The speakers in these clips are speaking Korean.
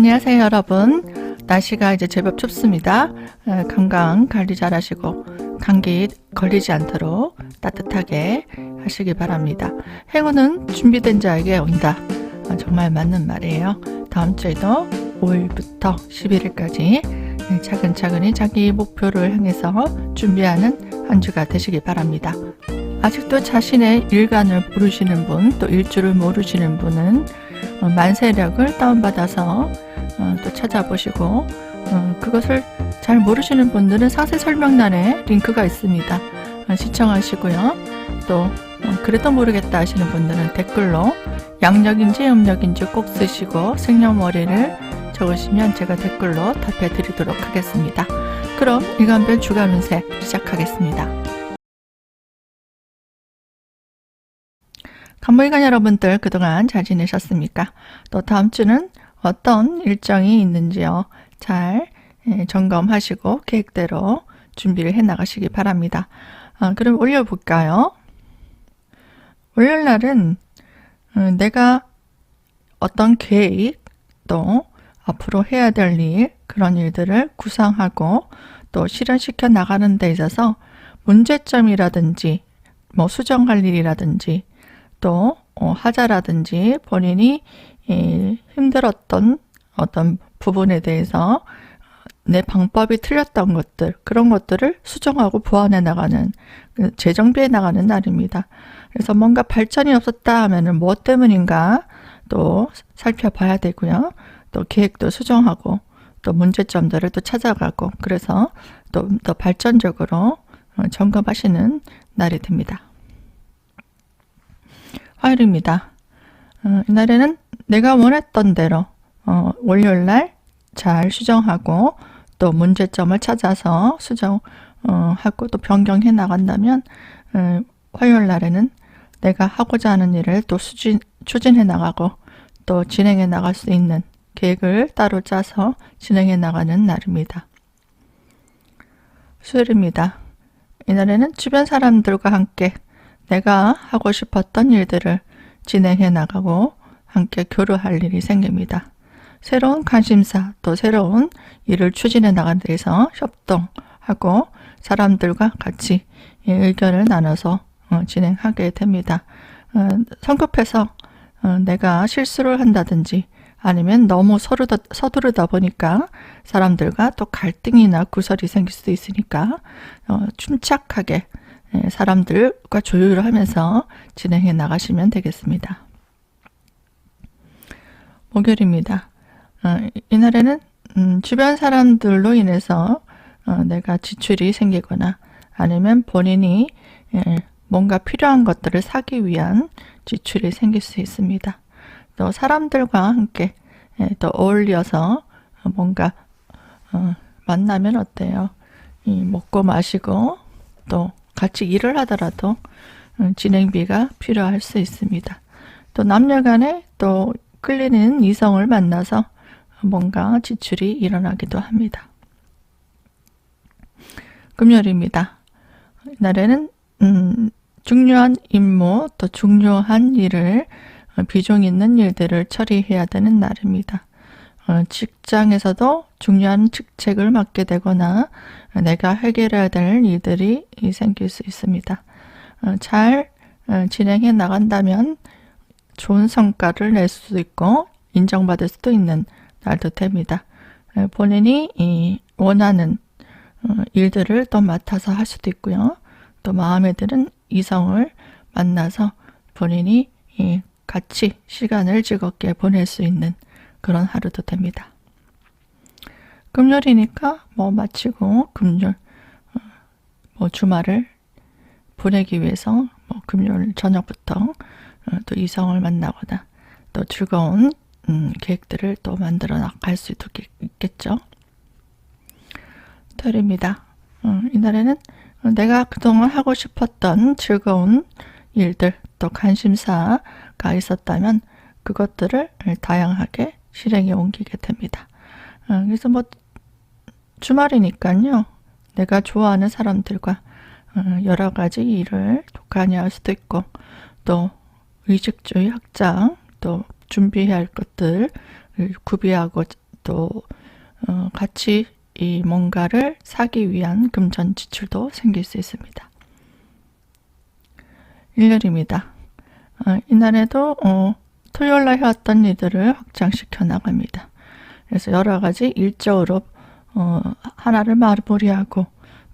안녕하세요 여러분. 날씨가 이제 제법 춥습니다. 건강 관리 잘 하시고 감기 걸리지 않도록 따뜻하게 하시기 바랍니다. 행운은 준비된 자에게 온다. 정말 맞는 말이에요. 다음 주에도 5일부터 11일까지 차근차근히 자기 목표를 향해서 준비하는 한 주가 되시기 바랍니다. 아직도 자신의 일간을 모르시는 분, 또 일주를 모르시는 분은 만세력을 다운받아서 또 찾아보시고, 그것을 잘 모르시는 분들은 상세 설명란에 링크가 있습니다. 시청하시고요. 또 그래도 모르겠다 하시는 분들은 댓글로 양력인지 음력인지 꼭 쓰시고 생년월일을 적으시면 제가 댓글로 답해 드리도록 하겠습니다. 그럼 일간별 주간 운세 시작하겠습니다. 간모일간 여러분들 그동안 잘 지내셨습니까? 또 다음 주는 어떤 일정이 있는지요? 잘 점검하시고 계획대로 준비를 해 나가시기 바랍니다. 그럼 올려볼까요? 월요일 날은 내가 어떤 계획, 또 앞으로 해야 될 일, 그런 일들을 구상하고 또 실현시켜 나가는 데 있어서 문제점이라든지 수정할 일이라든지 또 하자라든지 본인이 힘들었던 어떤 부분에 대해서 내 방법이 틀렸던 것들, 그런 것들을 수정하고 보완해 나가는, 재정비해 나가는 날입니다. 그래서 뭔가 발전이 없었다 하면은 무엇 때문인가 또 살펴봐야 되고요. 또 계획도 수정하고 또 문제점들을 또 찾아가고, 그래서 또 더 발전적으로 점검하시는 날이 됩니다. 화요일입니다. 이날에는 내가 원했던 대로 월요일날 잘 수정하고 또 문제점을 찾아서 수정하고 또 변경해 나간다면 화요일날에는 내가 하고자 하는 일을 또 추진해 나가고 또 진행해 나갈 수 있는 계획을 따로 짜서 진행해 나가는 날입니다. 수요일입니다. 이날에는 주변 사람들과 함께 내가 하고 싶었던 일들을 진행해 나가고 함께 교류할 일이 생깁니다. 새로운 관심사, 또 새로운 일을 추진해 나가는 데서 협동하고 사람들과 같이 의견을 나눠서 진행하게 됩니다. 성급해서 내가 실수를 한다든지 아니면 너무 서두르다 보니까 사람들과 또 갈등이나 구설이 생길 수도 있으니까 침착하게 사람들과 조율을 하면서 진행해 나가시면 되겠습니다. 목요일입니다. 이날에는 주변 사람들로 인해서 내가 지출이 생기거나 아니면 본인이 뭔가 필요한 것들을 사기 위한 지출이 생길 수 있습니다. 또 사람들과 함께 또 어울려서 뭔가 만나면 어때요? 먹고 마시고 또 같이 일을 하더라도 진행비가 필요할 수 있습니다. 또 남녀 간에 또 끌리는 이성을 만나서 뭔가 지출이 일어나기도 합니다. 금요일입니다. 이날에는 중요한 임무 또 중요한 일을 비중 있는 일들을 처리해야 되는 날입니다. 직장에서도 중요한 직책을 맡게 되거나 내가 해결해야 될 일들이 생길 수 있습니다. 잘 진행해 나간다면 좋은 성과를 낼 수도 있고 인정받을 수도 있는 날도 됩니다. 본인이 원하는 일들을 또 맡아서 할 수도 있고요. 또 마음에 드는 이성을 만나서 본인이 같이 시간을 즐겁게 보낼 수 있는 그런 하루도 됩니다. 금요일이니까 마치고 금요일 주말을 보내기 위해서 금요일 저녁부터 또 이성을 만나거나 또 즐거운 계획들을 또 만들어 나갈 수도 있겠죠. 토요일입니다. 이날에는 내가 그동안 하고 싶었던 즐거운 일들 또 관심사가 있었다면 그것들을 다양하게 실행에 옮기게 됩니다. 그래서 주말이니까요. 내가 좋아하는 사람들과 여러 가지 일을 독하니 할 수도 있고 또 의식주의 확장 또 준비해야 할 것들을 구비하고 또 같이 이 뭔가를 사기 위한 금전 지출도 생길 수 있습니다. 일요일입니다. 이날에도 토요일날 해왔던 일들을 확장시켜 나갑니다. 그래서 여러 가지 일적으로 하나를 마무리하고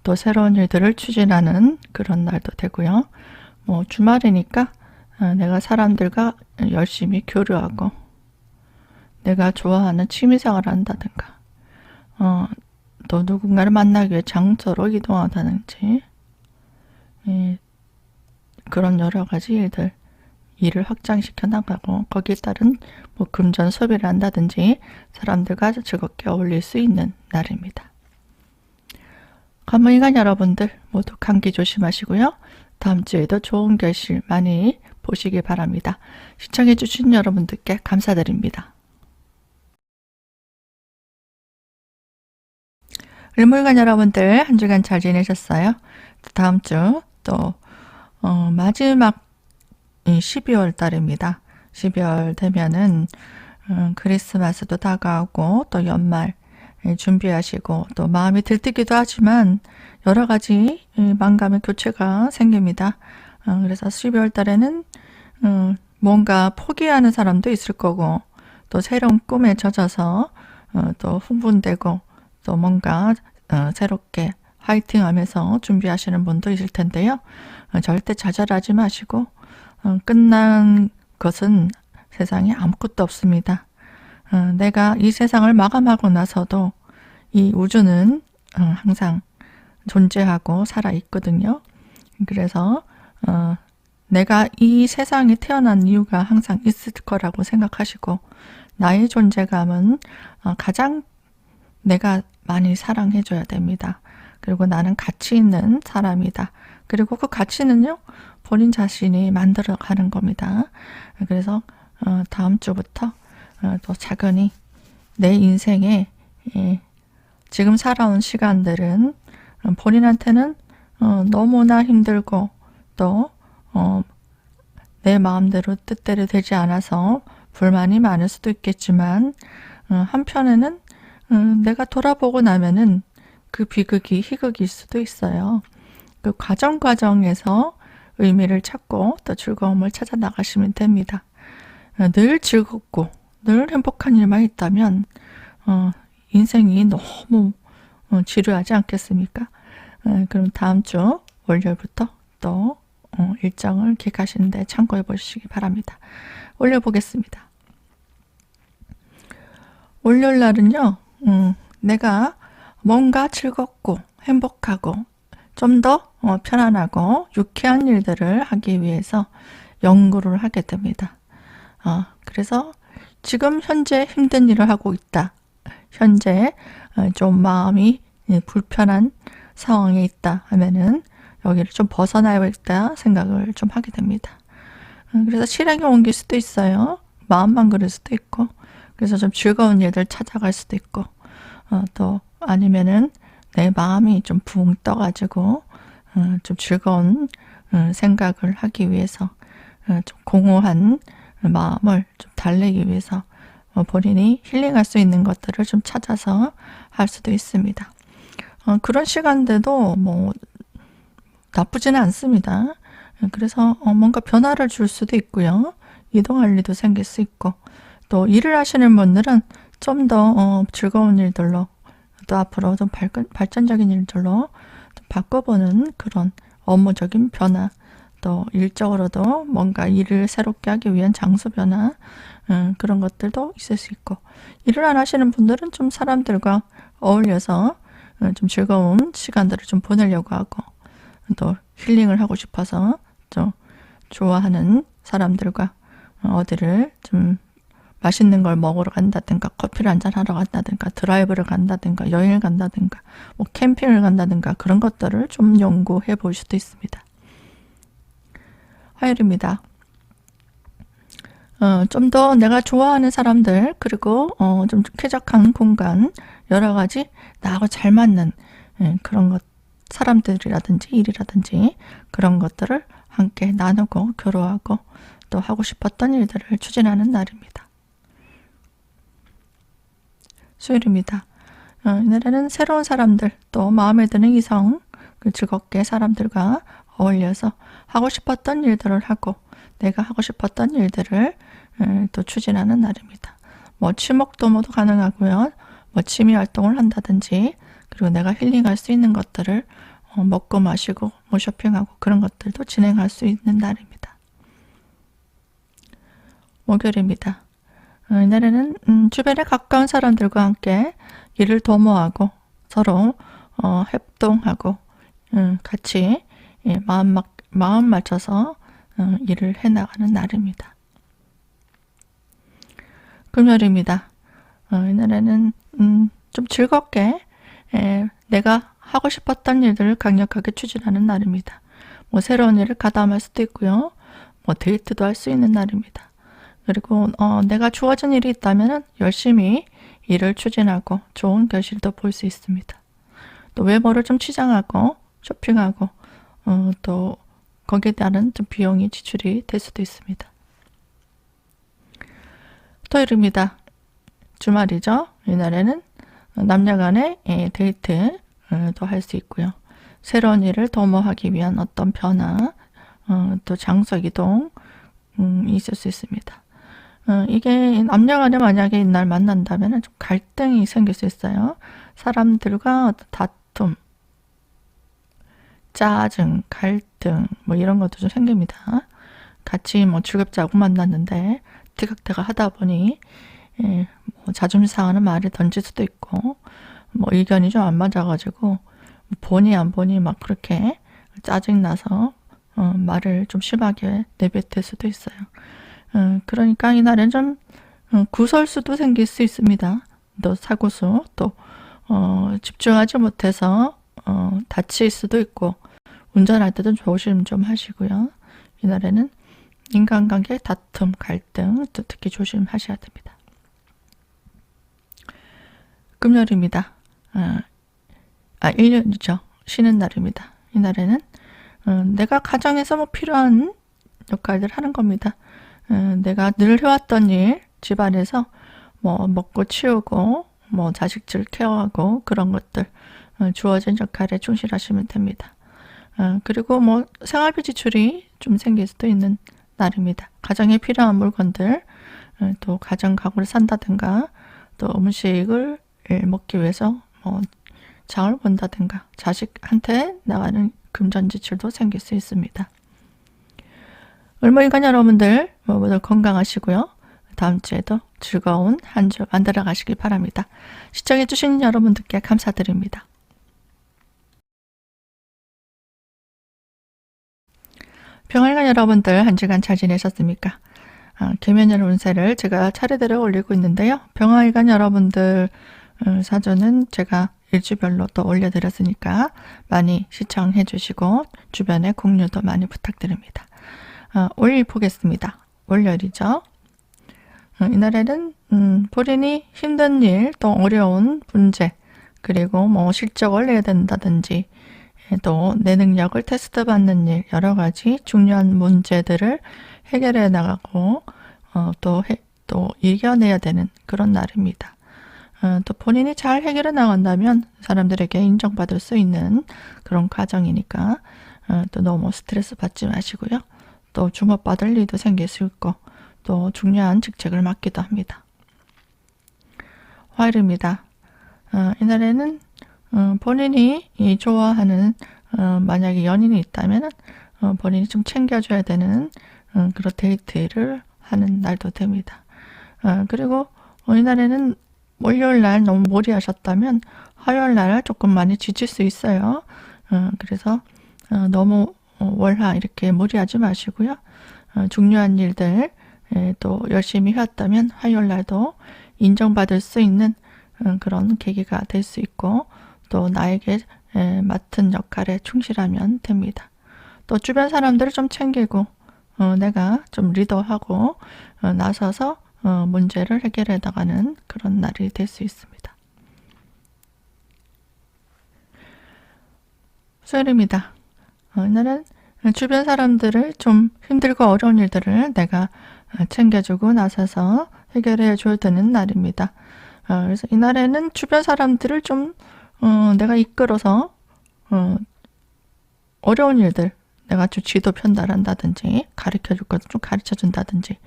또 새로운 일들을 추진하는 그런 날도 되고요. 주말이니까 내가 사람들과 열심히 교류하고 내가 좋아하는 취미생활을 한다든가 또 누군가를 만나기 위해 장소로 이동하다든지 그런 여러 가지 일을 확장시켜 나가고 거기에 따른 금전 소비를 한다든지 사람들과 즐겁게 어울릴 수 있는 날입니다. 관문이간 여러분들 모두 감기 조심하시고요. 다음 주에도 좋은 결실 많이 보시기 바랍니다. 시청해 주신 여러분들께 감사드립니다. 을물간 여러분들 한 주간 잘 지내셨어요? 다음 주 또 마지막 12월 달입니다. 12월 되면은 크리스마스도 다가오고 또 연말 준비하시고 또 마음이 들뜨기도 하지만 여러 가지 만감의 교체가 생깁니다. 그래서 12월 달에는 뭔가 포기하는 사람도 있을 거고 또 새로운 꿈에 젖어서 또 흥분되고 또 뭔가 새롭게 화이팅 하면서 준비하시는 분도 있을 텐데요. 절대 좌절하지 마시고 끝난 것은 세상에 아무것도 없습니다. 내가 이 세상을 마감하고 나서도 이 우주는 항상 존재하고 살아있거든요. 그래서 내가 이 세상에 태어난 이유가 항상 있을 거라고 생각하시고 나의 존재감은 가장 내가 많이 사랑해줘야 됩니다. 그리고 나는 가치 있는 사람이다. 그리고 그 가치는요, 본인 자신이 만들어가는 겁니다. 그래서 다음 주부터 또 차근히 내 인생에 지금 살아온 시간들은 본인한테는 너무나 힘들고 또 내 마음대로 뜻대로 되지 않아서 불만이 많을 수도 있겠지만 한편에는 내가 돌아보고 나면은 그 비극이 희극일 수도 있어요. 그 과정에서 의미를 찾고 또 즐거움을 찾아 나가시면 됩니다. 늘 즐겁고 늘 행복한 일만 있다면 인생이 너무 지루하지 않겠습니까? 그럼 다음 주 월요일부터 또 일정을 기획하시는데 참고해 보시기 바랍니다. 올려보겠습니다. 월요일 날은요, 내가 뭔가 즐겁고 행복하고 좀 더 편안하고 유쾌한 일들을 하기 위해서 연구를 하게 됩니다. 그래서 지금 현재 힘든 일을 하고 있다. 현재 좀 마음이 불편한 상황에 있다 하면은 여기를 좀 벗어나야겠다 생각을 좀 하게 됩니다. 그래서 실행에 옮길 수도 있어요. 마음만 그럴 수도 있고 그래서 좀 즐거운 일들 찾아갈 수도 있고 또 아니면은 내 마음이 좀 붕 떠가지고 좀 즐거운 생각을 하기 위해서 좀 공허한 마음을 좀 달래기 위해서 본인이 힐링할 수 있는 것들을 좀 찾아서 할 수도 있습니다. 그런 시간대도 뭐 나쁘지는 않습니다. 그래서 뭔가 변화를 줄 수도 있고요. 이동할 일도 생길 수 있고 또 일을 하시는 분들은 좀 더 즐거운 일들로 또 앞으로 좀 발전적인 일들로 좀 바꿔보는 그런 업무적인 변화 또 일적으로도 뭔가 일을 새롭게 하기 위한 장소 변화 그런 것들도 있을 수 있고 일을 안 하시는 분들은 좀 사람들과 어울려서 좀 즐거운 시간들을 좀 보내려고 하고 또 힐링을 하고 싶어서 좀 좋아하는 사람들과 어디를 좀 맛있는 걸 먹으러 간다든가 커피를 한잔하러 간다든가 드라이브를 간다든가 여행을 간다든가 뭐 캠핑을 간다든가 그런 것들을 좀 연구해 볼 수도 있습니다. 화요일입니다. 좀 더 내가 좋아하는 사람들 그리고 좀 쾌적한 공간 여러 가지 나하고 잘 맞는 그런 것 사람들이라든지 일이라든지 그런 것들을 함께 나누고 교류하고 또 하고 싶었던 일들을 추진하는 날입니다. 수요일입니다. 이날에는 새로운 사람들, 또 마음에 드는 이성, 즐겁게 사람들과 어울려서 하고 싶었던 일들을 하고 내가 하고 싶었던 일들을 또 추진하는 날입니다. 뭐 친목도모도 가능하고요. 뭐 취미 활동을 한다든지, 그리고 내가 힐링할 수 있는 것들을 먹고 마시고 뭐 쇼핑하고 그런 것들도 진행할 수 있는 날입니다. 목요일입니다. 이날에는 주변에 가까운 사람들과 함께 일을 도모하고 서로 협동하고 같이 마음 맞춰서 일을 해나가는 날입니다. 금요일입니다. 이날에는 좀 즐겁게 내가 하고 싶었던 일들을 강력하게 추진하는 날입니다. 뭐 새로운 일을 가담할 수도 있고요. 뭐 데이트도 할 수 있는 날입니다. 그리고 내가 주어진 일이 있다면 열심히 일을 추진하고 좋은 결실도 볼 수 있습니다. 또 외모를 좀 치장하고 쇼핑하고 또 거기에 따른 좀 비용이 지출이 될 수도 있습니다. 토요일입니다. 주말이죠. 이날에는 남녀 간의 데이트도 할 수 있고요. 새로운 일을 도모하기 위한 어떤 변화, 또 장소 이동 있을 수 있습니다. 이게 남녀 간에 만약에 이날 만난다면 좀 갈등이 생길 수 있어요. 사람들과 다툼, 짜증, 갈등 뭐 이런 것도 좀 생깁니다. 같이 뭐 즐겁지 않고 만났는데 티격태격 하다 보니 뭐 자존심 상하는 말을 던질 수도 있고 뭐 의견이 좀 안 맞아가지고 보니 안 보니 막 그렇게 짜증나서 말을 좀 심하게 내뱉을 수도 있어요. 그러니까 이날은 좀 구설수도 생길 수 있습니다. 또 사고수, 또 집중하지 못해서 다칠 수도 있고 운전할 때도 조심 좀 하시고요. 이날에는 인간관계 다툼, 갈등 또 특히 조심하셔야 됩니다. 금요일입니다. 일요일이죠. 쉬는 날입니다. 이날에는 내가 가정에서 뭐 필요한 역할들 하는 겁니다. 내가 늘 해왔던 일, 집안에서 뭐 먹고 치우고 뭐 자식들 케어하고 그런 것들 주어진 역할에 충실하시면 됩니다. 그리고 뭐 생활비 지출이 좀 생길 수도 있는 날입니다. 가정에 필요한 물건들, 또 가정 가구를 산다든가, 또 음식을 먹기 위해서 뭐 장을 본다든가, 자식한테 나가는 금전 지출도 생길 수 있습니다. 을목인간 여러분들 모두 건강하시고요. 다음 주에도 즐거운 한 주 만들어 가시기 바랍니다. 시청해주신 여러분들께 감사드립니다. 병활관 여러분들 한 주간 잘 지내셨습니까? 계면년 운세를 제가 차례대로 올리고 있는데요. 병활관 여러분들 사주는 제가 일주별로 또 올려드렸으니까 많이 시청해 주시고 주변에 공유도 많이 부탁드립니다. 월요일 보겠습니다. 월요일이죠. 이날에는 본인이 힘든 일, 또 어려운 문제, 그리고 뭐 실적을 내야 된다든지 또 내 능력을 테스트 받는 일, 여러 가지 중요한 문제들을 해결해 나가고 또 이겨내야 되는 그런 날입니다. 또 본인이 잘 해결해 나간다면 사람들에게 인정받을 수 있는 그런 과정이니까 또 너무 스트레스 받지 마시고요. 또 주목받을 일도 생길 수 있고 또 중요한 직책을 맡기도 합니다. 화요일입니다. 이날에는 본인이 좋아하는 만약에 연인이 있다면 본인이 좀 챙겨줘야 되는 그런 데이트를 하는 날도 됩니다. 그리고 이날에는 월요일날 너무 무리하셨다면 화요일날 조금 많이 지칠 수 있어요. 그래서 너무 월화 이렇게 무리하지 마시고요. 중요한 일들 또 열심히 해왔다면 화요일날도 인정받을 수 있는 그런 계기가 될 수 있고 또 나에게 맡은 역할에 충실하면 됩니다. 또 주변 사람들을 좀 챙기고 내가 좀 리더하고 나서서 문제를 해결해 나가는 그런 날이 될 수 있습니다. 수요일입니다. 이날은 주변 사람들을 좀 힘들고 어려운 일들을 내가 챙겨주고 나서서 해결해 줘야 되는 날입니다. 그래서 이날에는 주변 사람들을 좀 내가 이끌어서 어려운 일들 내가 좀 지도 편달한다든지 가르쳐줄 것도 좀 가르쳐준다든지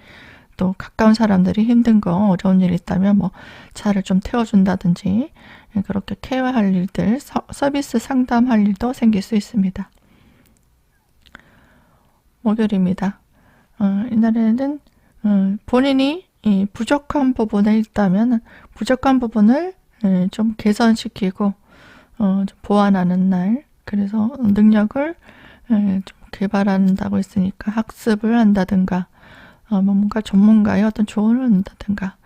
또 가까운 사람들이 힘든 거 어려운 일 있다면 뭐 차를 좀 태워준다든지 그렇게 케어할 일들 서비스 상담할 일도 생길 수 있습니다. 목요일입니다. 이날에는 본인이 이 부족한 부분에 있다면 부족한 부분을 좀 개선시키고 좀 보완하는 날. 그래서 능력을 좀 개발한다고 했으니까 학습을 한다든가 뭔가 전문가의 어떤 조언을 한다든가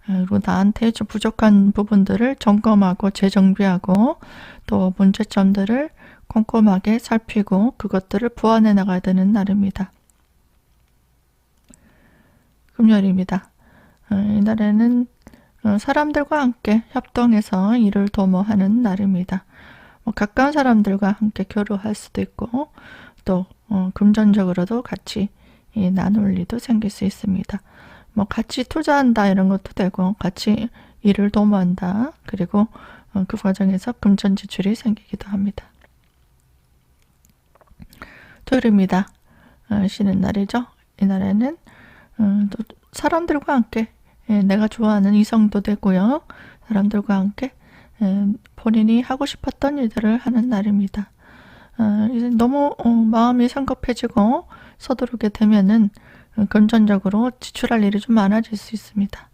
그리고 나한테 좀 부족한 부분들을 점검하고 재정비하고 또 문제점들을 꼼꼼하게 살피고 그것들을 보완해 나가야 되는 날입니다. 금요일입니다. 이날에는 사람들과 함께 협동해서 일을 도모하는 날입니다. 가까운 사람들과 함께 교류할 수도 있고 또 금전적으로도 같이 나눌 일도 생길 수 있습니다. 같이 투자한다 이런 것도 되고 같이 일을 도모한다. 그리고 그 과정에서 금전 지출이 생기기도 합니다. 토요일입니다. 쉬는 날이죠. 이날에는 또 사람들과 함께 내가 좋아하는 이성도 되고요. 사람들과 함께 본인이 하고 싶었던 일들을 하는 날입니다. 이제 너무 마음이 성급해지고 서두르게 되면은 금전적으로 지출할 일이 좀 많아질 수 있습니다.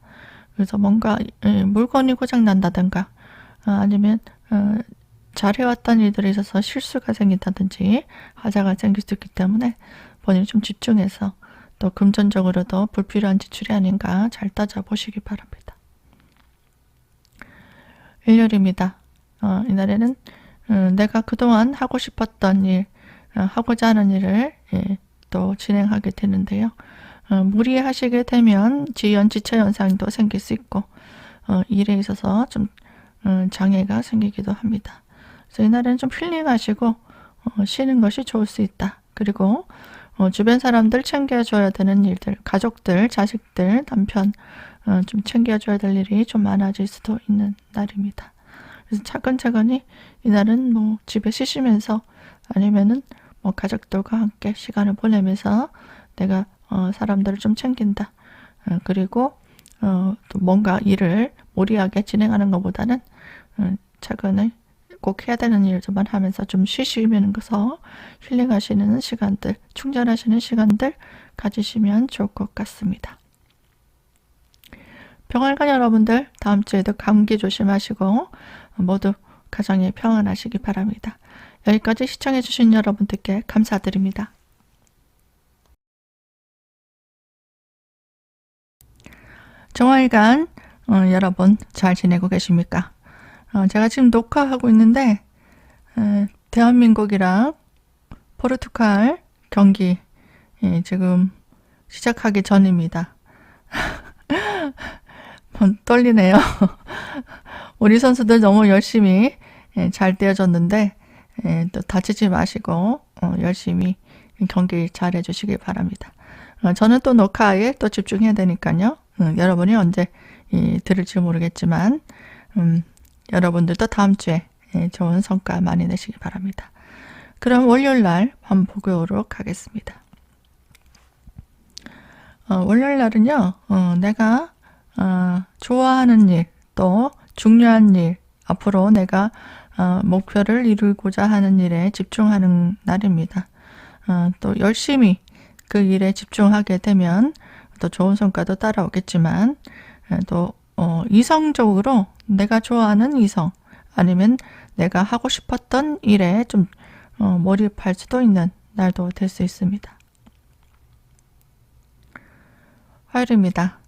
그래서 뭔가 물건이 고장 난다든가 아니면 잘해왔던 일들에 있어서 실수가 생긴다든지 하자가 생길 수 있기 때문에 본인이 좀 집중해서 또 금전적으로도 불필요한 지출이 아닌가 잘 따져보시기 바랍니다. 일요일입니다. 이날에는 내가 그동안 하고 싶었던 일, 하고자 하는 일을 또 진행하게 되는데요. 무리하시게 되면 지연지체 현상도 생길 수 있고 일에 있어서 좀 장애가 생기기도 합니다. 그래서 이날에는 좀 힐링하시고 쉬는 것이 좋을 수 있다. 그리고 주변 사람들 챙겨줘야 되는 일들, 가족들, 자식들, 남편 좀 챙겨줘야 될 일이 좀 많아질 수도 있는 날입니다. 그래서 차근차근히 이날은 뭐 집에 쉬시면서 아니면은 뭐 가족들과 함께 시간을 보내면서 내가 사람들을 좀 챙긴다. 그리고 또 뭔가 일을 무리하게 진행하는 것보다는 차근히 꼭 해야 되는 일들만 하면서 좀 쉬시면서 힐링하시는 시간들, 충전하시는 시간들 가지시면 좋을 것 같습니다. 병활관 여러분들 다음 주에도 감기 조심하시고 모두 가정에 평안하시기 바랍니다. 여기까지 시청해주신 여러분들께 감사드립니다. 정화일관 여러분 잘 지내고 계십니까? 제가 지금 녹화하고 있는데 대한민국이랑 포르투갈 경기 지금 시작하기 전입니다. 떨리네요. 우리 선수들 너무 열심히 잘 뛰어줬는데 또 다치지 마시고 열심히 경기 잘 해주시길 바랍니다. 저는 또 녹화에 또 집중해야 되니까요. 여러분이 언제 들을지 모르겠지만 여러분들도 다음 주에 좋은 성과 많이 내시기 바랍니다. 그럼 월요일날 한번 보도록 하겠습니다. 월요일날은요. 내가 좋아하는 일, 또 중요한 일, 앞으로 내가 목표를 이루고자 하는 일에 집중하는 날입니다. 또 열심히 그 일에 집중하게 되면 또 좋은 성과도 따라오겠지만 또 이성적으로 내가 좋아하는 이성 아니면 내가 하고 싶었던 일에 좀 몰입할 수도 있는 날도 될 수 있습니다. 화요일입니다.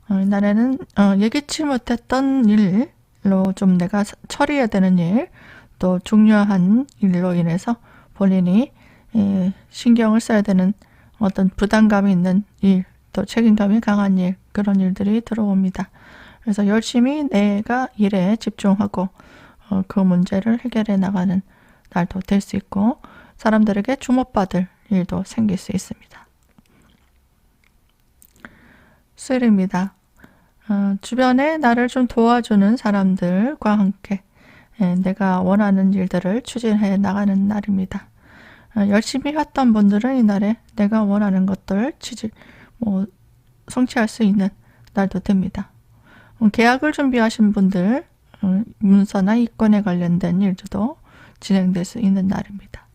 이날에는 예기치 못했던 일로 좀 내가 처리해야 되는 일, 또 중요한 일로 인해서 본인이 신경을 써야 되는 어떤 부담감이 있는 일, 또 책임감이 강한 일, 그런 일들이 들어옵니다. 그래서 열심히 내가 일에 집중하고 그 문제를 해결해 나가는 날도 될 수 있고 사람들에게 주목받을 일도 생길 수 있습니다. 수요일입니다. 주변에 나를 좀 도와주는 사람들과 함께 내가 원하는 일들을 추진해 나가는 날입니다. 열심히 했던 분들은 이날에 내가 원하는 것들 성취할 수 있는 날도 됩니다. 계약을 준비하신 분들, 문서나 이권에 관련된 일들도 진행될 수 있는 날입니다.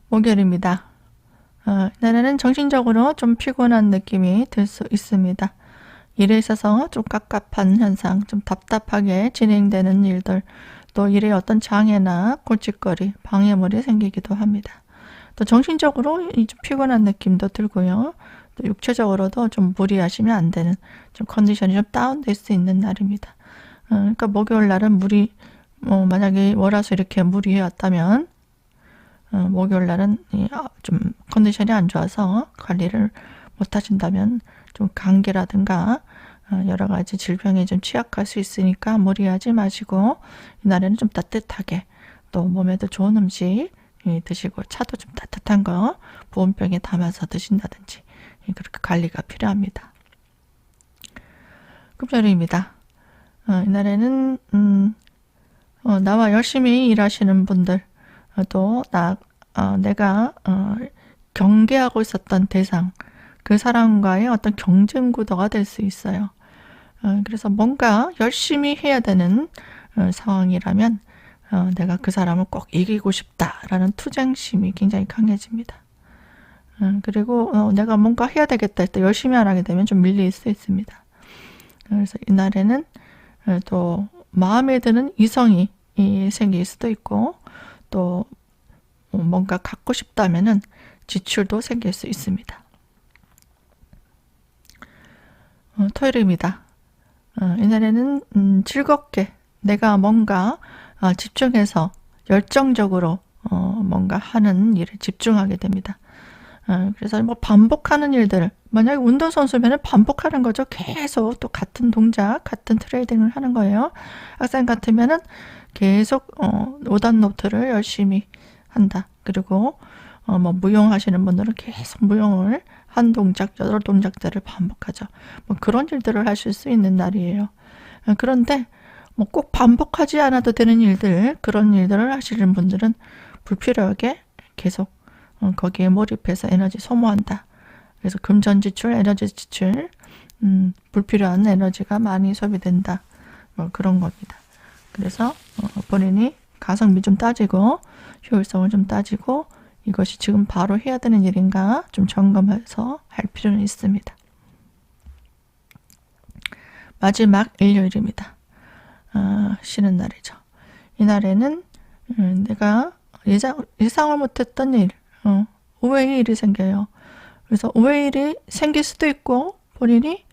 목요일입니다. 이날에는 정신적으로 좀 피곤한 느낌이 들 수 있습니다. 일에 있어서 좀 갑갑한 현상, 좀 답답하게 진행되는 일들, 또 일에 어떤 장애나 골칫거리, 방해물이 생기기도 합니다. 또 정신적으로 좀 피곤한 느낌도 들고요. 또 육체적으로도 좀 무리하시면 안 되는 좀 컨디션이 좀 다운될 수 있는 날입니다. 그러니까 목요일 날은 만약에 월화수 이렇게 무리해 왔다면 목요일 날은 좀 컨디션이 안 좋아서 관리를 못 하신다면 좀 감기라든가 여러 가지 질병에 좀 취약할 수 있으니까 무리하지 마시고 이날에는 좀 따뜻하게 또 몸에도 좋은 음식 드시고 차도 좀 따뜻한 거 보온병에 담아서 드신다든지 그렇게 관리가 필요합니다. 금요일입니다. 이날에는 나와 열심히 일하시는 분들 또 내가 경계하고 있었던 대상 그 사람과의 어떤 경쟁 구도가 될 수 있어요. 그래서 뭔가 열심히 해야 되는 상황이라면 내가 그 사람을 꼭 이기고 싶다라는 투쟁심이 굉장히 강해집니다. 그리고 내가 뭔가 해야 되겠다 했을 때 열심히 안 하게 되면 좀 밀릴 수 있습니다. 그래서 이날에는 또 마음에 드는 이성이 생길 수도 있고 또 뭔가 갖고 싶다면은 지출도 생길 수 있습니다. 토요일입니다. 이날에는 즐겁게 내가 뭔가 집중해서 열정적으로 뭔가 하는 일에 집중하게 됩니다. 그래서 반복하는 일들, 만약에 운동선수면 반복하는 거죠. 계속 또 같은 동작, 같은 트레이딩을 하는 거예요. 학생 같으면은 계속 오단 노트를 열심히 한다. 그리고 무용하시는 분들은 계속 무용을 한 동작, 여러 동작들을 반복하죠. 그런 일들을 하실 수 있는 날이에요. 그런데 꼭 반복하지 않아도 되는 일들, 그런 일들을 하시는 분들은 불필요하게 계속 거기에 몰입해서 에너지 소모한다. 그래서 금전 지출, 에너지 지출, 불필요한 에너지가 많이 소비된다. 그런 겁니다. 그래서 본인이 가성비 좀 따지고 효율성을 좀 따지고 이것이 지금 바로 해야 되는 일인가 좀 점검해서 할 필요는 있습니다. 마지막 일요일입니다. 쉬는 날이죠. 이날에는 내가 예상을 못했던 일, 의외의 일이 생겨요. 그래서 의외의 일이 생길 수도 있고 본인이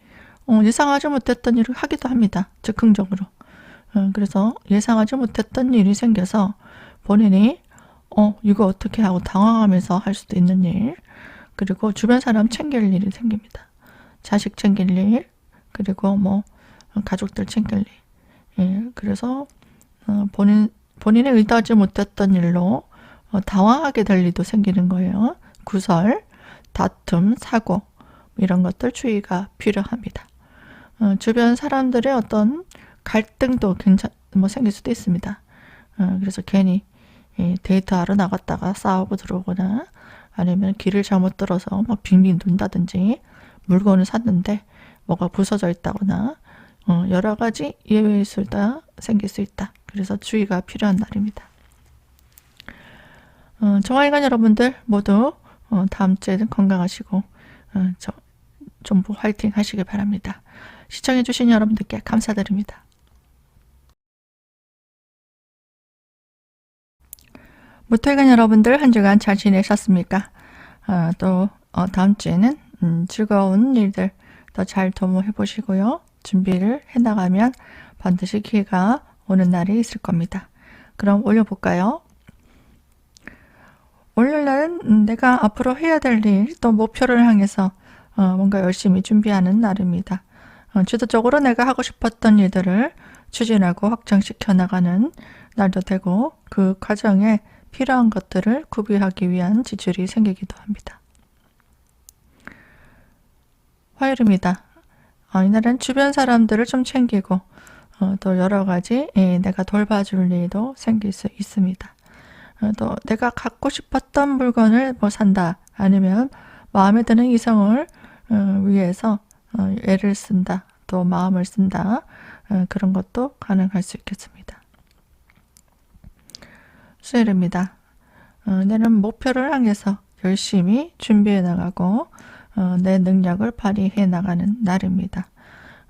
예상하지 못했던 일을 하기도 합니다. 즉흥적으로. 그래서 예상하지 못했던 일이 생겨서 본인이 이거 어떻게 하고 당황하면서 할 수도 있는 일, 그리고 주변 사람 챙길 일이 생깁니다. 자식 챙길 일, 그리고 가족들 챙길 일. 예, 그래서 본인이 의도하지 못했던 일로 당황하게 될 일도 생기는 거예요. 구설, 다툼, 사고 이런 것들 주의가 필요합니다. 주변 사람들의 어떤 갈등도 생길 수도 있습니다. 그래서 괜히 데이트하러 나갔다가 싸우고 들어오거나 아니면 길을 잘못 들어서 빙빙 돈다든지 물건을 샀는데 뭐가 부서져 있다거나 여러 가지 예외의 수가 생길 수 있다. 그래서 주의가 필요한 날입니다. 정화인간 여러분들 모두 다음 주에는 건강하시고 전부 화이팅 하시길 바랍니다. 시청해주신 여러분들께 감사드립니다. 모토일간 여러분들 한 주간 잘 지내셨습니까? 또 다음 주에는 즐거운 일들 더 잘 도모해 보시고요. 준비를 해나가면 반드시 기회가 오는 날이 있을 겁니다. 그럼 올려볼까요? 월요일날은 내가 앞으로 해야 될 일, 또 목표를 향해서 뭔가 열심히 준비하는 날입니다. 주도적으로 내가 하고 싶었던 일들을 추진하고 확정시켜 나가는 날도 되고 그 과정에 필요한 것들을 구비하기 위한 지출이 생기기도 합니다. 화요일입니다. 이날은 주변 사람들을 좀 챙기고 또 여러 가지 내가 돌봐줄 일도 생길 수 있습니다. 또 내가 갖고 싶었던 물건을 뭐 산다, 아니면 마음에 드는 이성을 위해서 애를 쓴다, 또 마음을 쓴다, 그런 것도 가능할 수 있겠습니다. 수요일입니다. 내는 목표를 향해서 열심히 준비해 나가고 내 능력을 발휘해 나가는 날입니다.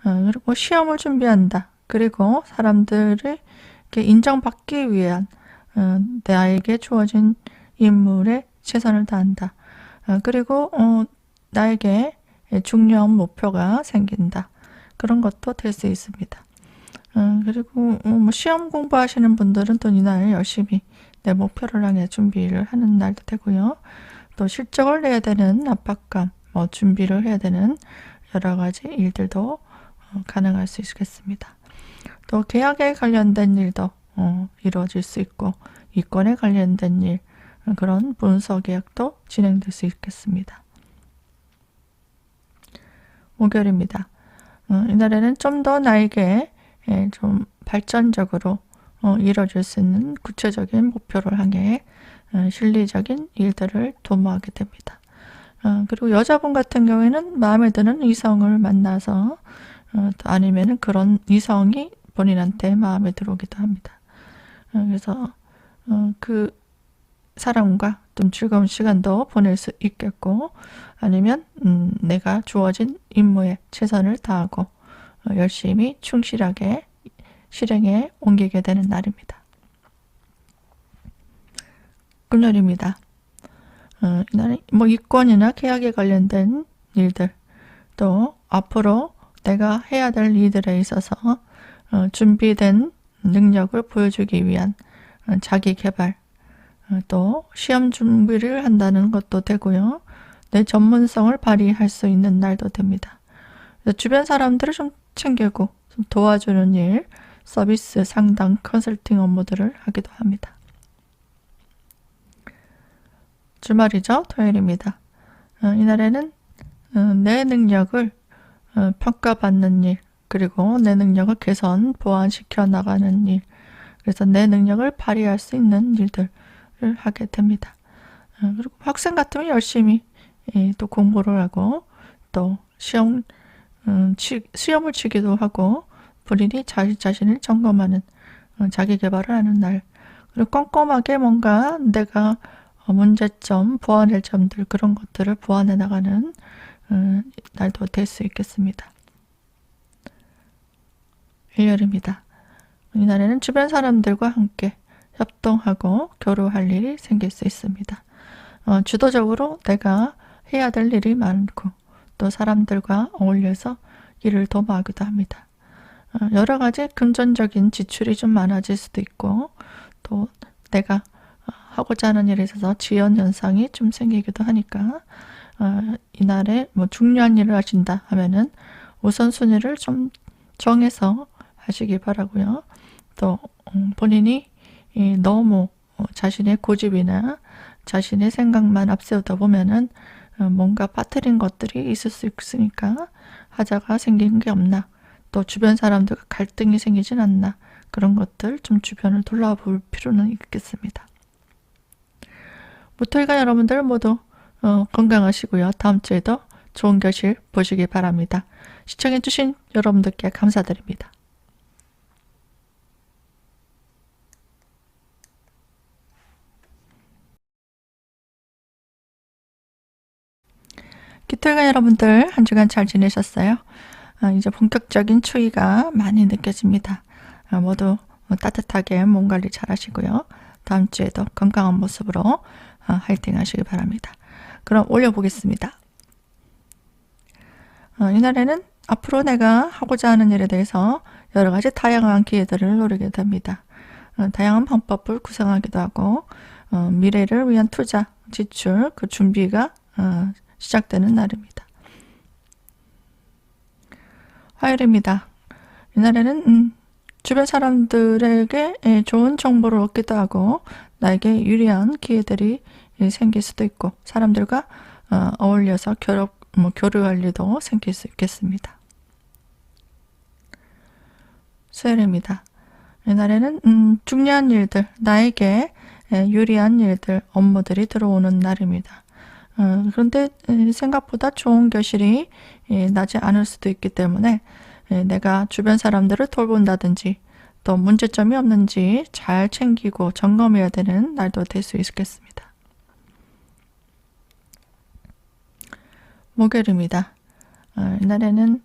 그리고 시험을 준비한다. 그리고 사람들을 인정받기 위한 나에게 주어진 임무에 최선을 다한다. 그리고 나에게 중요한 목표가 생긴다. 그런 것도 될 수 있습니다. 그리고 뭐 시험 공부하시는 분들은 또 이날 열심히 내 목표를 향해 준비를 하는 날도 되고요. 또 실적을 내야 되는 압박감, 뭐 준비를 해야 되는 여러 가지 일들도 가능할 수 있겠습니다. 또 계약에 관련된 일도 이루어질 수 있고, 이권에 관련된 일, 그런 문서 계약도 진행될 수 있겠습니다. 목요일입니다. 이날에는 좀 더 나에게 좀 발전적으로 이루어질 수 있는 구체적인 목표를 향해 실리적인 일들을 도모하게 됩니다. 그리고 여자분 같은 경우에는 마음에 드는 이성을 만나서 또 아니면은 그런 이성이 본인한테 마음에 들어오기도 합니다. 그래서 그 사람과 좀 즐거운 시간도 보낼 수 있겠고, 아니면 내가 주어진 임무에 최선을 다하고 열심히 충실하게 실행에 옮기게 되는 날입니다. 금요일입니다. 이날은 뭐 이권이나 계약에 관련된 일들, 또 앞으로 내가 해야 될 일들에 있어서 준비된 능력을 보여주기 위한 자기 개발, 또 시험 준비를 한다는 것도 되고요. 내 전문성을 발휘할 수 있는 날도 됩니다. 주변 사람들을 좀 챙기고 좀 도와주는 일, 서비스, 상담, 컨설팅 업무들을 하기도 합니다. 주말이죠. 토요일입니다. 이날에는 내 능력을 평가받는 일, 그리고 내 능력을 개선, 보완시켜 나가는 일, 그래서 내 능력을 발휘할 수 있는 일들을 하게 됩니다. 그리고 학생 같으면 열심히 또 공부를 하고, 또 시험을 치기도 하고, 본인이 자신을 점검하는 자기 개발을 하는 날, 그리고 꼼꼼하게 뭔가 내가 문제점, 보완할 점들, 그런 것들을 보완해 나가는 날도 될 수 있겠습니다. 일요일입니다. 이날에는 주변 사람들과 함께 협동하고 교류할 일이 생길 수 있습니다. 주도적으로 내가 해야 될 일이 많고, 또 사람들과 어울려서 일을 도모하기도 합니다. 여러 가지 금전적인 지출이 좀 많아질 수도 있고, 또 내가 하고자 하는 일에 있어서 지연 현상이 좀 생기기도 하니까 이날에 뭐 중요한 일을 하신다 하면은 우선순위를 좀 정해서 하시기 바라고요. 또 본인이 너무 자신의 고집이나 자신의 생각만 앞세우다 보면은 뭔가 빠뜨린 것들이 있을 수 있으니까 하자가 생긴 게 없나, 또 주변 사람들과 갈등이 생기진 않나, 그런 것들 좀 주변을 돌아볼 필요는 있겠습니다. 모토일간 여러분들 모두 건강하시고요. 다음 주에도 좋은 교실 보시기 바랍니다. 시청해주신 여러분들께 감사드립니다. 기토일간 여러분들 한 주간 잘 지내셨어요? 이제 본격적인 추위가 많이 느껴집니다. 모두 따뜻하게 몸 관리 잘 하시고요. 다음 주에도 건강한 모습으로 화이팅 하시기 바랍니다. 그럼 올려보겠습니다. 이날에는 앞으로 내가 하고자 하는 일에 대해서 여러 가지 다양한 기회들을 노리게 됩니다. 다양한 방법을 구상하기도 하고, 미래를 위한 투자, 지출, 그 준비가 시작되는 날입니다. 화요일입니다. 이날에는 주변 사람들에게 좋은 정보를 얻기도 하고, 나에게 유리한 기회들이 생길 수도 있고, 사람들과 어울려서 교류할 일도 생길 수 있겠습니다. 수요일입니다. 이날에는 중요한 일들, 나에게 유리한 일들, 업무들이 들어오는 날입니다. 그런데 생각보다 좋은 결실이 나지 않을 수도 있기 때문에 내가 주변 사람들을 돌본다든지 또 문제점이 없는지 잘 챙기고 점검해야 되는 날도 될 수 있겠습니다. 목요일입니다. 이날에는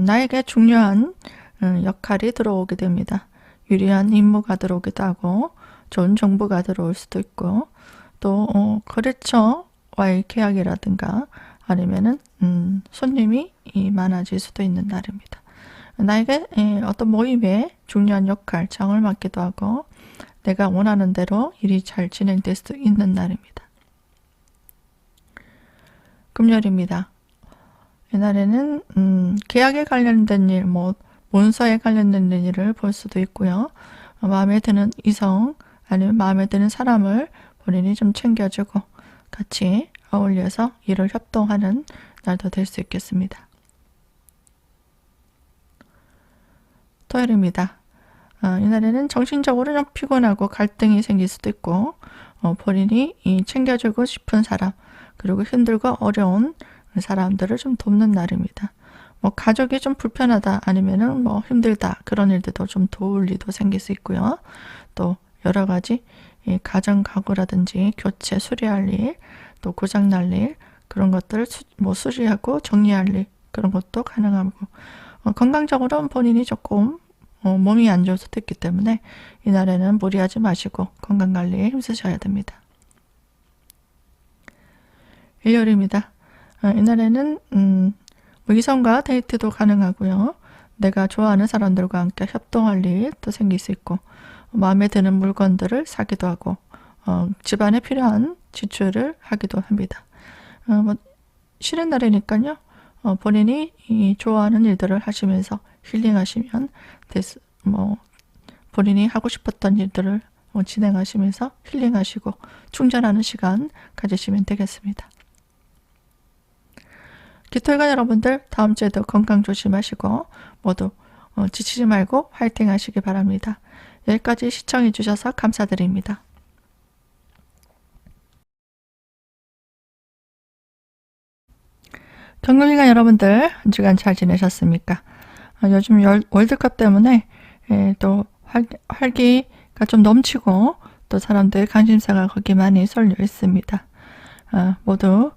나에게 중요한 역할이 들어오게 됩니다. 유리한 임무가 들어오기도 하고 좋은 정보가 들어올 수도 있고 또 거래처와의 계약이라든가 아니면은 손님이 많아질 수도 있는 날입니다. 나에게 어떤 모임에 중요한 역할, 장을 맡기도 하고 내가 원하는 대로 일이 잘 진행될 수 있는 날입니다. 금요일입니다. 이날에는 계약에 관련된 일, 문서에 관련된 일을 볼 수도 있고요. 마음에 드는 이성 아니면 마음에 드는 사람을 본인이 좀 챙겨주고 같이 어울려서 일을 협동하는 날도 될 수 있겠습니다. 토요일입니다. 이날에는 정신적으로 좀 피곤하고 갈등이 생길 수도 있고 본인이 챙겨주고 싶은 사람 그리고 힘들고 어려운 사람들을 좀 돕는 날입니다. 가족이 좀 불편하다 아니면은 힘들다 그런 일들도 좀 도울 일도 생길 수 있고요. 또 여러 가지 가정 가구라든지 교체 수리할 일, 또 고장 날 일 그런 것들을 수리하고 정리할 일 그런 것도 가능하고 건강적으로는 본인이 조금 몸이 안 좋을 수도 있기 때문에 이날에는 무리하지 마시고 건강관리에 힘쓰셔야 됩니다. 일요일입니다. 이날에는 이성과 데이트도 가능하고요. 내가 좋아하는 사람들과 함께 협동할 일도 생길 수 있고 마음에 드는 물건들을 사기도 하고 집안에 필요한 지출을 하기도 합니다. 쉬는 날이니까요. 본인이 좋아하는 일들을 하시면서 힐링하시면 본인이 하고 싶었던 일들을 진행하시면서 힐링하시고 충전하는 시간 가지시면 되겠습니다. 기토일관 여러분들 다음 주에도 건강 조심하시고 모두 지치지 말고 화이팅 하시기 바랍니다. 여기까지 시청해 주셔서 감사드립니다. 경금일관 여러분들 한 주간 잘 지내셨습니까? 요즘 월드컵 때문에 또 활기가 좀 넘치고 또 사람들 관심사가 거기 많이 쏠려 있습니다. 모두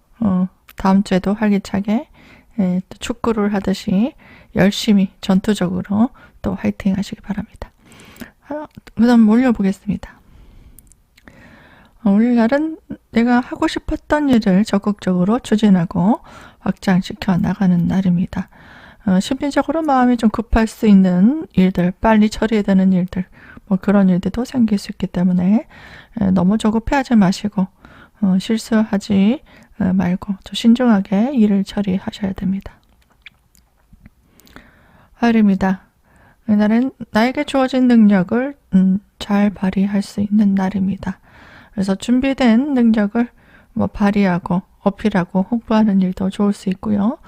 다음 주에도 활기차게 또 축구를 하듯이 열심히 전투적으로 또 화이팅 하시기 바랍니다. 그 다음 올려보겠습니다. 오늘날은 내가 하고 싶었던 일을 적극적으로 추진하고 확장시켜 나가는 날입니다. 심리적으로 마음이 좀 급할 수 있는 일들, 빨리 처리해야 되는 일들, 그런 일들도 생길 수 있기 때문에 너무 조급해하지 마시고 실수하지 말고 좀 신중하게 일을 처리하셔야 됩니다. 화요일입니다. 이날은 나에게 주어진 능력을 잘 발휘할 수 있는 날입니다. 그래서 준비된 능력을 발휘하고 어필하고 홍보하는 일도 좋을 수 있고요.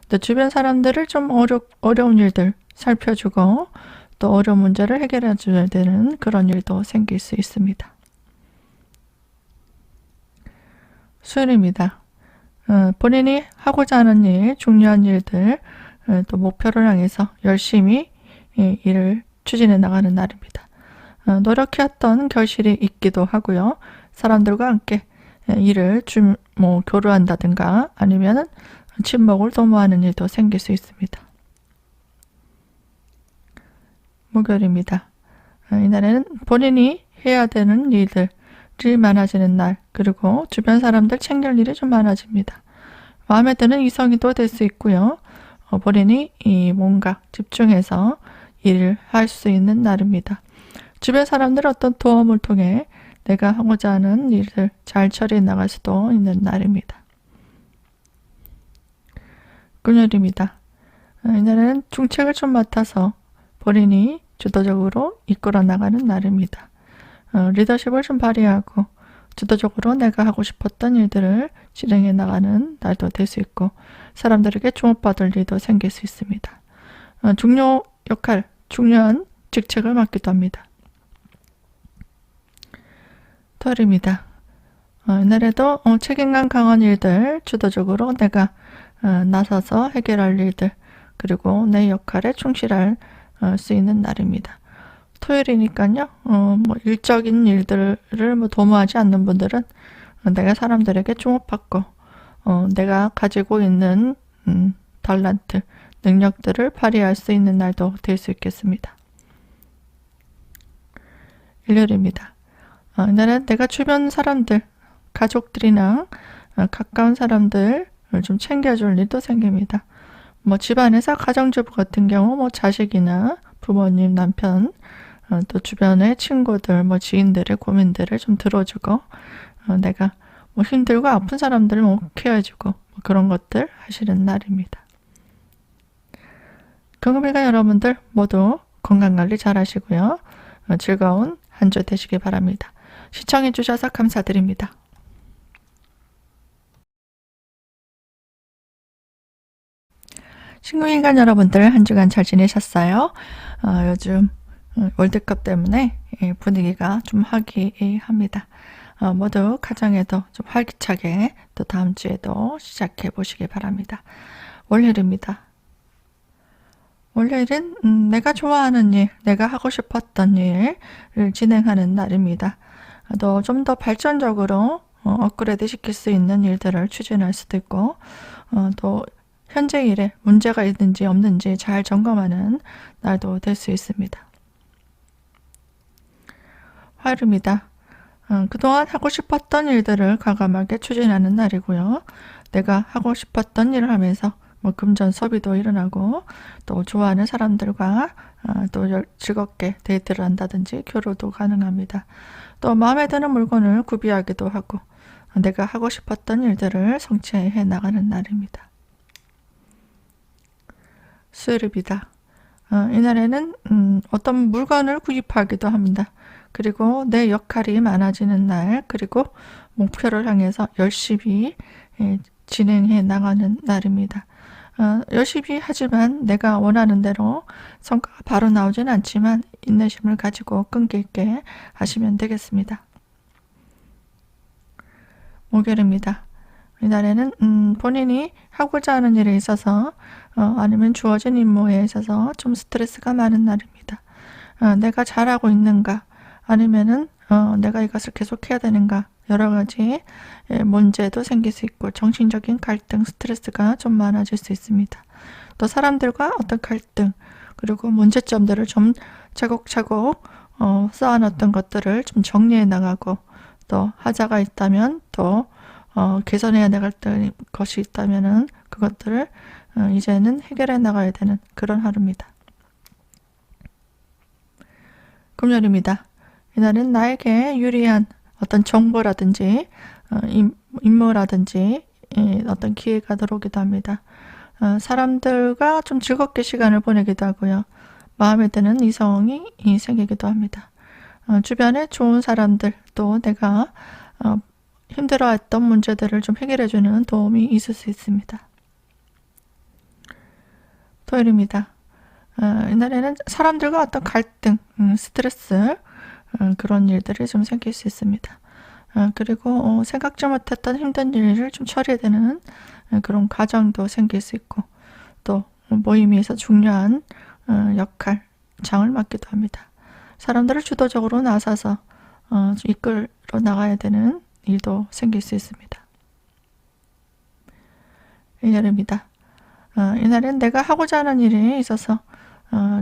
또 주변 사람들을 좀 어려운 일들 살펴주고 또 어려운 문제를 해결해 줘야 되는 그런 일도 생길 수 있습니다. 수요일입니다. 본인이 하고자 하는 일, 중요한 일들, 또 목표를 향해서 열심히 일을 추진해 나가는 날입니다. 노력해왔던 결실이 있기도 하고요. 사람들과 함께 일을 교류한다든가 아니면은 친목을 도모하는 일도 생길 수 있습니다. 목요일입니다. 이날에는 본인이 해야 되는 일들이 많아지는 날, 그리고 주변 사람들 챙길 일이 좀 많아집니다. 마음에 드는 이성이도 될 수 있고요. 본인이 뭔가 집중해서 일을 할 수 있는 날입니다. 주변 사람들의 어떤 도움을 통해 내가 하고자 하는 일을 잘 처리해 나갈 수도 있는 날입니다. 금요일입니다. 이날에는 중책을 좀 맡아서 본인이 주도적으로 이끌어 나가는 날입니다. 리더십을 좀 발휘하고 주도적으로 내가 하고 싶었던 일들을 진행해 나가는 날도 될 수 있고 사람들에게 주목받을 일도 생길 수 있습니다. 중요한 직책을 맡기도 합니다. 토요일입니다. 이날에도 책임감 강한 일들, 주도적으로 내가 나서서 해결할 일들, 그리고 내 역할에 충실할 수 있는 날입니다. 토요일이니까요. 일적인 일들을 도모하지 않는 분들은 내가 사람들에게 주목받고 내가 가지고 있는 달란트, 능력들을 발휘할 수 있는 날도 될 수 있겠습니다. 일요일입니다. 이날은 내가 주변 사람들, 가족들이나 가까운 사람들을 좀 챙겨줄 일도 생깁니다. 집안에서 가정주부 같은 경우 자식이나 부모님, 남편, 또 주변의 친구들, 지인들의 고민들을 좀 들어주고 내가 힘들고 아픈 사람들을 케어해주고 그런 것들 하시는 날입니다. 금요일간 여러분들 모두 건강관리 잘 하시고요. 즐거운 한 주 되시기 바랍니다. 시청해 주셔서 감사드립니다. 신구인간 여러분들 한 주간 잘 지내셨어요? 요즘 월드컵 때문에 분위기가 좀 화기합니다. 모두 가정에도 좀 활기차게 또 다음 주에도 시작해 보시기 바랍니다. 월요일입니다. 월요일은 내가 좋아하는 일, 내가 하고 싶었던 일을 진행하는 날입니다. 또 좀 더 발전적으로 업그레이드 시킬 수 있는 일들을 추진할 수도 있고 또 현재 일에 문제가 있는지 없는지 잘 점검하는 날도 될 수 있습니다. 화요일입니다. 그동안 하고 싶었던 일들을 과감하게 추진하는 날이고요. 내가 하고 싶었던 일을 하면서 금전소비도 일어나고 또 좋아하는 사람들과 또 즐겁게 데이트를 한다든지 교류도 가능합니다. 또 마음에 드는 물건을 구비하기도 하고 내가 하고 싶었던 일들을 성취해 나가는 날입니다. 수요일입니다. 이날에는 어떤 물건을 구입하기도 합니다. 그리고 내 역할이 많아지는 날, 그리고 목표를 향해서 열심히 진행해 나가는 날입니다. 열심히 하지만 내가 원하는 대로 성과가 바로 나오진 않지만 인내심을 가지고 끈기 있게 하시면 되겠습니다. 목요일입니다. 이날에는 본인이 하고자 하는 일에 있어서 아니면 주어진 임무에 있어서 좀 스트레스가 많은 날입니다. 내가 잘하고 있는가 아니면은 내가 이것을 계속해야 되는가 여러 가지 문제도 생길 수 있고 정신적인 갈등, 스트레스가 좀 많아질 수 있습니다. 또 사람들과 어떤 갈등 그리고 문제점들을 좀 차곡차곡 쌓아놨던 것들을 좀 정리해 나가고 또 하자가 있다면 또 개선해야 나갈 것이 있다면은 그것들을 이제는 해결해 나가야 되는 그런 하루입니다. 금요일입니다. 이날은 나에게 유리한 어떤 정보라든지 임무라든지 어떤 기회가 들어오기도 합니다. 사람들과 좀 즐겁게 시간을 보내기도 하고요. 마음에 드는 이성이 생기기도 합니다. 주변에 좋은 사람들 또 내가 힘들어했던 문제들을 좀 해결해주는 도움이 있을 수 있습니다. 토요일입니다. 이날에는 사람들과 어떤 갈등, 스트레스 그런 일들이 좀 생길 수 있습니다. 그리고 생각지 못했던 힘든 일을 좀 처리해야 되는 그런 과정도 생길 수 있고 또 모임에서 중요한 역할, 장을 맡기도 합니다. 사람들을 주도적으로 나서서 이끌어 나가야 되는 일도 생길 수 있습니다. 일요일입니다. 이날은 내가 하고자 하는 일에 있어서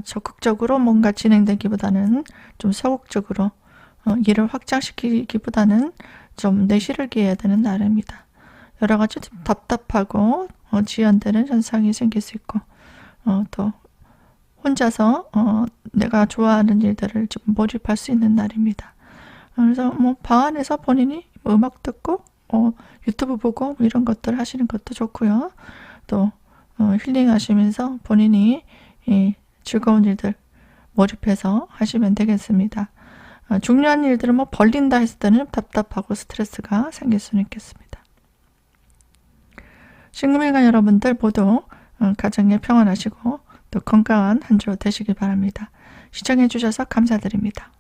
적극적으로 뭔가 진행되기보다는 좀 소극적으로 일을 확장시키기보다는 좀 내실을 기해야 되는 날입니다. 여러 가지 좀 답답하고 지연되는 현상이 생길 수 있고 또 혼자서 내가 좋아하는 일들을 좀 몰입할 수 있는 날입니다. 그래서 방 안에서 본인이 음악 듣고 유튜브 보고 이런 것들 하시는 것도 좋고요. 또 힐링하시면서 본인이 즐거운 일들 몰입해서 하시면 되겠습니다. 중요한 일들을 벌린다 했을 때는 답답하고 스트레스가 생길 수는 있겠습니다. 신금일간 여러분들 모두 가정에 평안하시고 또 건강한 한 주 되시기 바랍니다. 시청해 주셔서 감사드립니다.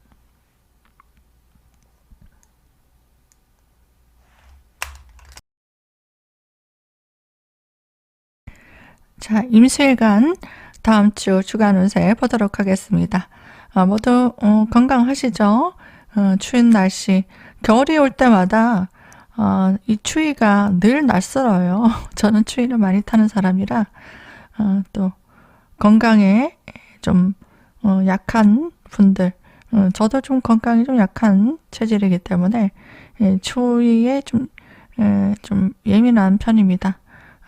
자, 임수일간 다음 주 주간 운세 보도록 하겠습니다. 모두 건강하시죠? 추운 날씨, 겨울이 올 때마다 이 추위가 늘 낯설어요. 저는 추위를 많이 타는 사람이라 또 건강에 좀 약한 분들, 저도 좀 건강이 좀 약한 체질이기 때문에 추위에 좀 예민한 편입니다.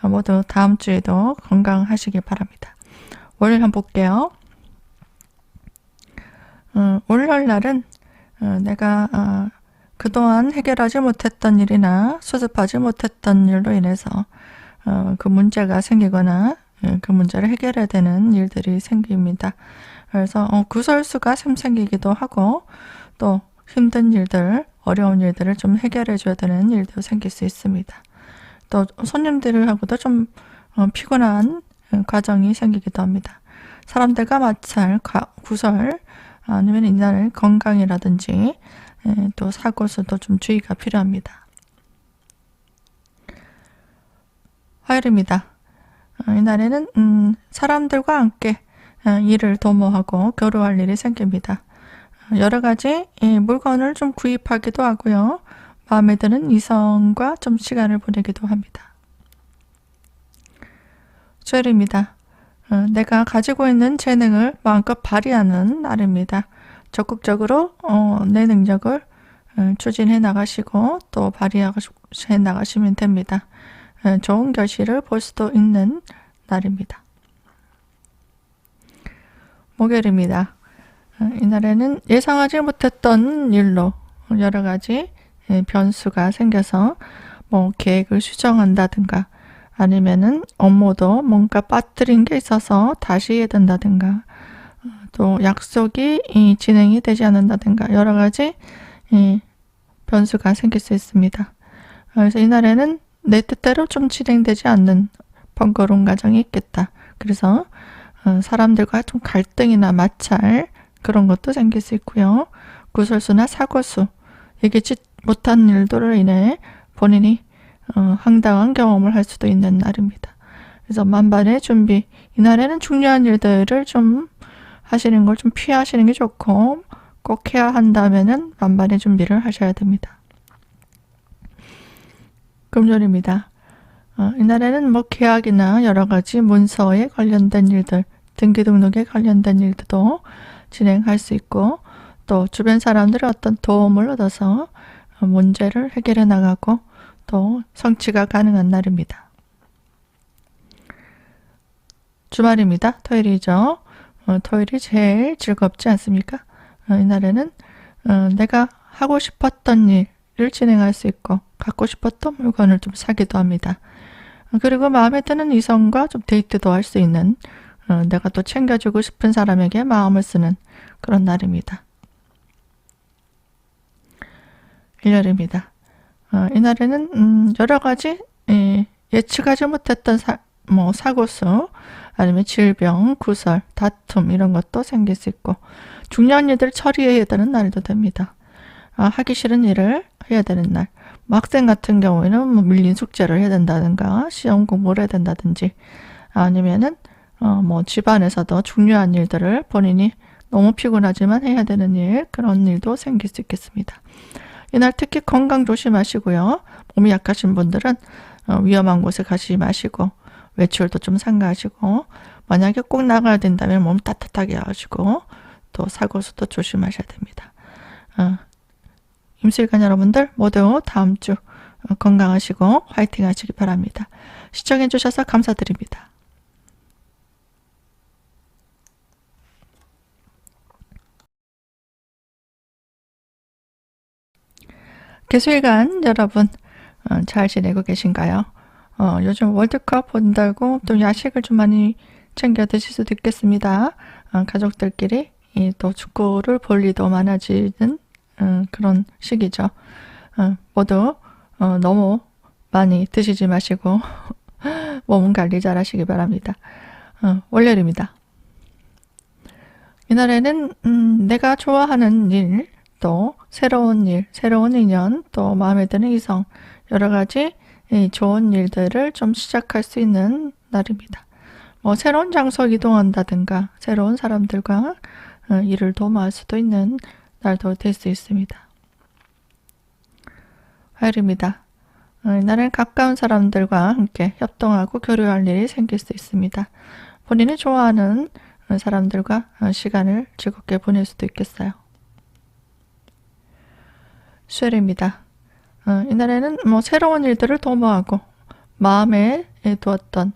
모두 다음 주에도 건강하시길 바랍니다. 월요일 한번 볼게요. 월요일 날은 내가 그동안 해결하지 못했던 일이나 수습하지 못했던 일로 인해서 그 문제가 생기거나 그 문제를 해결해야 되는 일들이 생깁니다. 그래서 구설수가 생기기도 하고 또 힘든 일들, 어려운 일들을 좀 해결해 줘야 되는 일도 생길 수 있습니다. 또 손님들하고도 좀 피곤한 과정이 생기기도 합니다. 사람들과 마찰, 구설, 아니면 이날 건강이라든지 또 사고수도 좀 주의가 필요합니다. 화요일입니다. 이날에는 사람들과 함께 일을 도모하고 교류할 일이 생깁니다. 여러 가지 물건을 좀 구입하기도 하고요. 마음에 드는 이성과 좀 시간을 보내기도 합니다. 수요일입니다. 내가 가지고 있는 재능을 마음껏 발휘하는 날입니다. 적극적으로 내 능력을 추진해 나가시고 또 발휘해 나가시면 됩니다. 좋은 결실을 볼 수도 있는 날입니다. 목요일입니다. 이날에는 예상하지 못했던 일로 여러 가지 변수가 생겨서 뭐 계획을 수정한다든가 아니면은 업무도 뭔가 빠뜨린 게 있어서 다시 해야 된다든가 또 약속이 진행이 되지 않는다든가 여러 가지 변수가 생길 수 있습니다. 그래서 이날에는 내 뜻대로 좀 진행되지 않는 번거로운 과정이 있겠다. 그래서 사람들과 좀 갈등이나 마찰 그런 것도 생길 수 있고요. 구설수나 사고수 예기치 못한 일들로 인해 본인이 황당한 경험을 할 수도 있는 날입니다. 그래서 만반의 준비, 이날에는 중요한 일들을 좀 하시는 걸 좀 피하시는 게 좋고 꼭 해야 한다면은 만반의 준비를 하셔야 됩니다. 금요일입니다. 이날에는 뭐 계약이나 여러 가지 문서에 관련된 일들, 등기등록에 관련된 일들도 진행할 수 있고 또 주변 사람들의 어떤 도움을 얻어서 문제를 해결해 나가고 또 성취가 가능한 날입니다. 주말입니다. 토요일이죠. 토요일이 제일 즐겁지 않습니까? 이날에는 내가 하고 싶었던 일을 진행할 수 있고 갖고 싶었던 물건을 좀 사기도 합니다. 그리고 마음에 드는 이성과 좀 데이트도 할 수 있는 내가 또 챙겨주고 싶은 사람에게 마음을 쓰는 그런 날입니다. 일요일입니다. 이날에는 여러 가지 예측하지 못했던 사고수 아니면 질병, 구설, 다툼 이런 것도 생길 수 있고 중요한 일들을 처리해야 되는 날도 됩니다. 하기 싫은 일을 해야 되는 날. 학생 같은 경우에는 뭐 밀린 숙제를 해야 된다든가 시험 공부를 해야 된다든지 아니면은 뭐 집안에서도 중요한 일들을 본인이 너무 피곤하지만 해야 되는 일 그런 일도 생길 수 있겠습니다. 이날 특히 건강 조심하시고요. 몸이 약하신 분들은 위험한 곳에 가시지 마시고 외출도 좀 삼가하시고 만약에 꼭 나가야 된다면 몸 따뜻하게 하시고 또 사고수도 조심하셔야 됩니다. 임술관 여러분들 모두 다음 주 건강하시고 화이팅 하시기 바랍니다. 시청해 주셔서 감사드립니다. 개수일간 여러분 잘 지내고 계신가요? 요즘 월드컵 본다고 또 야식을 좀 많이 챙겨 드실 수도 있겠습니다. 가족들끼리 또 축구를 볼 일도 많아지는 그런 시기죠. 모두 너무 많이 드시지 마시고 몸 관리 잘 하시기 바랍니다. 월요일입니다. 이날에는 내가 좋아하는 일, 또 새로운 일, 새로운 인연, 또 마음에 드는 이성, 여러 가지 좋은 일들을 좀 시작할 수 있는 날입니다. 뭐 새로운 장소 이동한다든가 새로운 사람들과 일을 도모할 수도 있는 날도 될 수 있습니다. 화요일입니다. 이날은 가까운 사람들과 함께 협동하고 교류할 일이 생길 수 있습니다. 본인이 좋아하는 사람들과 시간을 즐겁게 보낼 수도 있겠어요. 수요일입니다. 이날에는 뭐 새로운 일들을 도모하고 마음에 두었던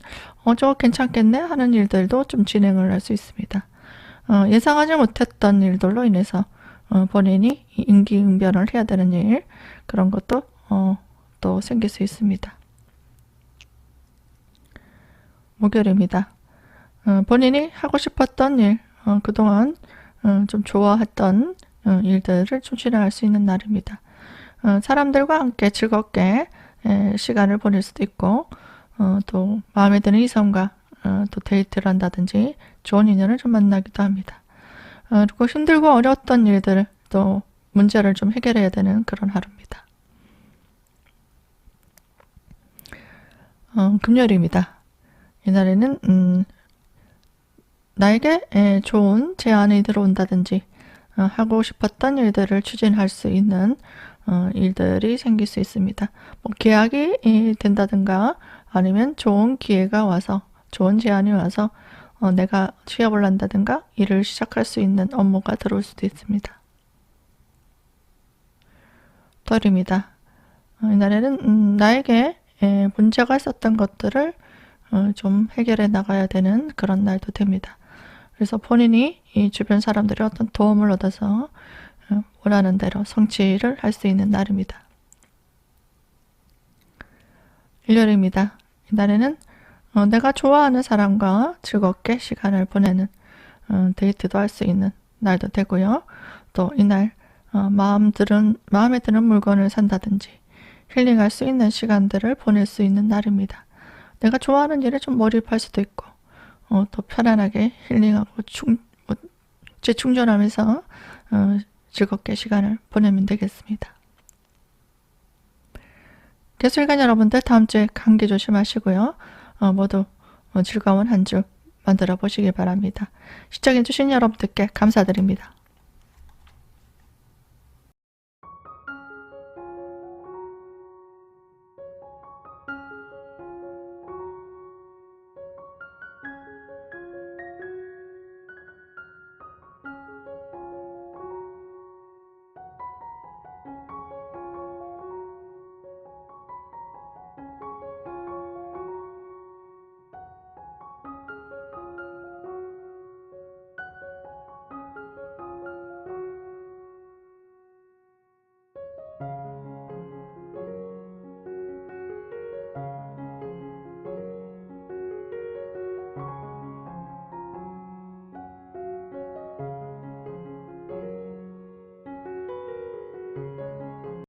저거 괜찮겠네 하는 일들도 좀 진행을 할 수 있습니다. 예상하지 못했던 일들로 인해서 본인이 임기응변을 해야 되는 일, 그런 것도 또 생길 수 있습니다. 목요일입니다. 본인이 하고 싶었던 일, 그동안 좀 좋아했던 일들을 좀 실행할 수 있는 날입니다. 사람들과 함께 즐겁게 시간을 보낼 수도 있고, 또 마음에 드는 이성과 또 데이트를 한다든지 좋은 인연을 좀 만나기도 합니다. 그리고 힘들고 어려웠던 일들, 또 문제를 좀 해결해야 되는 그런 하루입니다. 금요일입니다. 이날에는 나에게 좋은 제안이 들어온다든지 하고 싶었던 일들을 추진할 수 있는 일들이 생길 수 있습니다. 뭐 계약이 된다든가 아니면 좋은 기회가 와서, 좋은 제안이 와서 내가 취업을 한다든가 일을 시작할 수 있는 업무가 들어올 수도 있습니다. 토요일입니다. 이날에는 나에게 문제가 있었던 것들을 좀 해결해 나가야 되는 그런 날도 됩니다. 그래서 본인이 이 주변 사람들의 어떤 도움을 얻어서 원하는 대로 성취를 할 수 있는 날입니다. 일요일입니다. 이날에는 내가 좋아하는 사람과 즐겁게 시간을 보내는 데이트도 할 수 있는 날도 되고요. 또 이날 마음에 드는 물건을 산다든지 힐링할 수 있는 시간들을 보낼 수 있는 날입니다. 내가 좋아하는 일에 좀 몰입할 수도 있고 또 편안하게 힐링하고 재충전하면서 즐겁게 시간을 보내면 되겠습니다. 개술관 여러분들, 다음 주에 감기 조심하시고요. 모두 즐거운 한 주 만들어 보시기 바랍니다. 시청해주신 여러분들께 감사드립니다.